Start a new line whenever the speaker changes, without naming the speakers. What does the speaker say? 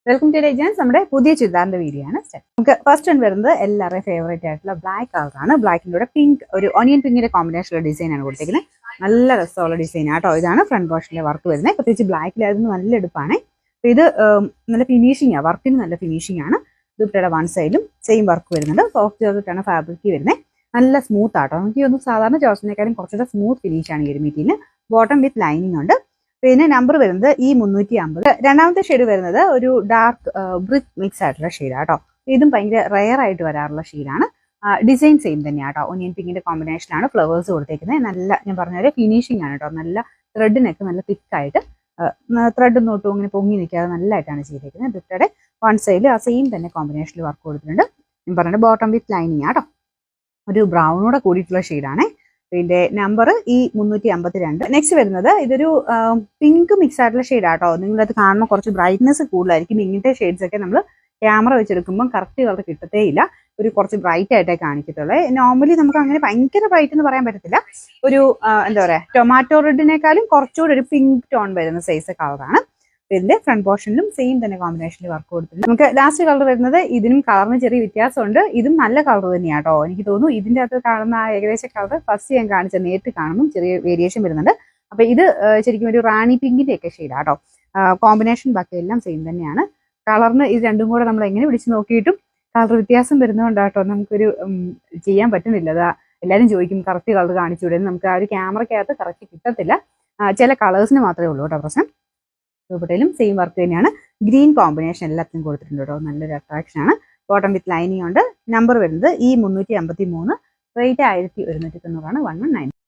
Welcome to ഡിജൻസ്. നമ്മുടെ പുതിയ ചുരിദാറിന്റെ video ആണ്. നമുക്ക് ഫസ്റ്റ് വൺ വരുന്നത് എല്ലാവരുടെയും ഫേവറേറ്റ് ആയിട്ടുള്ള ബ്ലാക്ക് കളറാണ്. ബ്ലാക്കിൻ്റെ കൂടെ പിങ്ക്, ഒരു ഒനിയൻ പിങ്കിന്റെ കോമ്പിനേഷനുള്ള ഡിസൈൻ ആണ് കൊടുത്തിരിക്കുന്നത്. നല്ല രസമുള്ള ഡിസൈൻ ആട്ടോ. ഇതാണ് ഫ്രണ്ട് പോർഷനിലെ വർക്ക് വരുന്നത്. പ്രത്യേകിച്ച് ബ്ലാക്കിലായിരുന്നു നല്ല എടുപ്പാണ്. ഇത് നല്ല ഫിനിഷിംഗ് ആണ്, വർക്കിന് നല്ല ഫിനിഷിംഗ് ആണ്. ദുപ്പട്ടയുടെ വൺ സൈഡിലും സെയിം വർക്ക് വരുന്നുണ്ട്. സോഫ്റ്റ് ജോർജറ്റാണ് ഫാബ്രിക് വരുന്നത്. നല്ല സ്മൂത്ത് ആട്ടോ. നമുക്ക് ഒന്നും സാധാരണ ജോർജിനേക്കാളും കുറച്ചുകൂടെ സ്മൂത്ത് ഫിനിഷ് ആണ് ഈ ഒരു മെറ്റീരിയൽ. ബോട്ടം വിത്ത് ലൈനിങ് ഉണ്ട്. പിന്നെ നമ്പർ വരുന്നത് ഈ 350. രണ്ടാമത്തെ ഷെയ്ഡ് വരുന്നത് ഒരു ഡാർക്ക് ബ്രിക്ക് മിക്സ് ആയിട്ടുള്ള ഷെയ്ഡാട്ടോ. ഇതും ഭയങ്കര റെയർ ആയിട്ട് വരാറുള്ള ഷെയ്ഡാണ്. ഡിസൈൻ സെയിം തന്നെയാട്ടോ. ഒനിയൻ പിങ്കിന്റെ കോമ്പിനേഷനാണ് ഫ്ലവേഴ്സ് കൊടുത്തേക്കുന്നത്. നല്ല, ഞാൻ പറഞ്ഞ ഫിനിഷിംഗ് ആണ് കേട്ടോ. നല്ല ത്രെഡിനൊക്കെ നല്ല തിക്കായിട്ട്, ത്രെഡ് നോട്ടും ഇങ്ങനെ പൊങ്ങി നിൽക്കാതെ നല്ലതായിട്ടാണ് ചെയ്തേക്കുന്നത്. ദുപ്പട്ടയുടെ വൺ സൈഡിൽ ആ സെയിം തന്നെ കോമ്പിനേഷനിൽ വർക്ക് കൊടുത്തിട്ടുണ്ട്. ഞാൻ പറഞ്ഞത് ബോട്ടം വിത്ത് ലൈനിങ് ആട്ടോ. ഒരു ബ്രൗണോടെ കൂടിയിട്ടുള്ള ഷെയ്ഡാണ്. ഇതിന്റെ നമ്പർ ഈ 352. നെക്സ്റ്റ് വരുന്നത് ഇതൊരു പിങ്ക് മിക്സ് ആയിട്ടുള്ള ഷെയ്ഡാട്ടോ. നിങ്ങളത് കാണുമ്പോൾ കുറച്ച് ബ്രൈറ്റ്നെസ് കൂടുതലായിരിക്കും. ഇങ്ങനത്തെ ഷെയ്ഡ്സ് ഒക്കെ നമ്മൾ ക്യാമറ വെച്ചെടുക്കുമ്പോൾ കറക്റ്റ് കളർ കിട്ടത്തേ ഇല്ല. ഒരു കുറച്ച് ബ്രൈറ്റ് ആയിട്ടേ കാണിക്കത്തുള്ളൂ. നോർമലി നമുക്ക് അങ്ങനെ ഭയങ്കര ബ്രൈറ്റ് എന്ന് പറയാൻ പറ്റത്തില്ല. ഒരു എന്താ പറയാ, ടൊമാറ്റോ റെഡിനേക്കാളും കുറച്ചുകൂടി ഒരു പിങ്ക് ടോൺ വരുന്ന സൈസ് കളറാണ്. ഇതിന്റെ ഫ്രണ്ട് പോർഷനിലും സെയിം തന്നെ കോമ്പിനേഷനിൽ വർക്ക് കൊടുത്തിട്ടുണ്ട്. നമുക്ക് ലാസ്റ്റ് കളർ വരുന്നത് ഇതിനും കളറിന് ചെറിയ വ്യത്യാസമുണ്ട്. ഇതും നല്ല കളർ തന്നെയാട്ടോ. എനിക്ക് തോന്നുന്നു ഇതിന്റെ അകത്ത് കാണുന്ന ഏകദേശ കളർ ഫസ്റ്റ് ഞാൻ കാണിച്ച നേരിട്ട് കാണുമ്പോൾ ചെറിയ വേരിയേഷൻ വരുന്നുണ്ട്. അപ്പൊ ഇത് ശരിക്കും ഒരു റാണി പിങ്കിന്റെ ഒക്കെ ഷെയ്ഡാട്ടോ. കോമ്പിനേഷൻ ബാക്കി എല്ലാം സെയിം തന്നെയാണ്. കളറിന് ഇത് രണ്ടും കൂടെ നമ്മൾ എങ്ങനെ പിടിച്ച് നോക്കിയിട്ടും കളർ വ്യത്യാസം വരുന്നതുകൊണ്ടാട്ടോ നമുക്കൊരു ചെയ്യാൻ പറ്റുന്നില്ല. അതാ എല്ലാവരും ചോദിക്കും കറക്റ്റ് കളർ കാണിച്ചുകൂടെ. നമുക്ക് ആ ഒരു ക്യാമറയ്ക്കകത്ത് കറക്റ്റ് കിട്ടത്തില്ല. ചില കളേഴ്സിന് മാത്രമേ ഉള്ളൂ കേട്ടോ പ്രശ്നം. ദുപ്പട്ടയിലും സെയിം വർക്ക് തന്നെയാണ്. ഗ്രീൻ കോമ്പിനേഷൻ എല്ലാത്തിനും കൊടുത്തിട്ടുണ്ട് കേട്ടോ. നല്ലൊരു അട്രാക്ഷൻ ആണ്. ബോട്ടം വിത്ത് ലൈനിങ് ഉണ്ട്. നമ്പർ വരുന്നത് ഈ 353. റേറ്റ് 1190 119.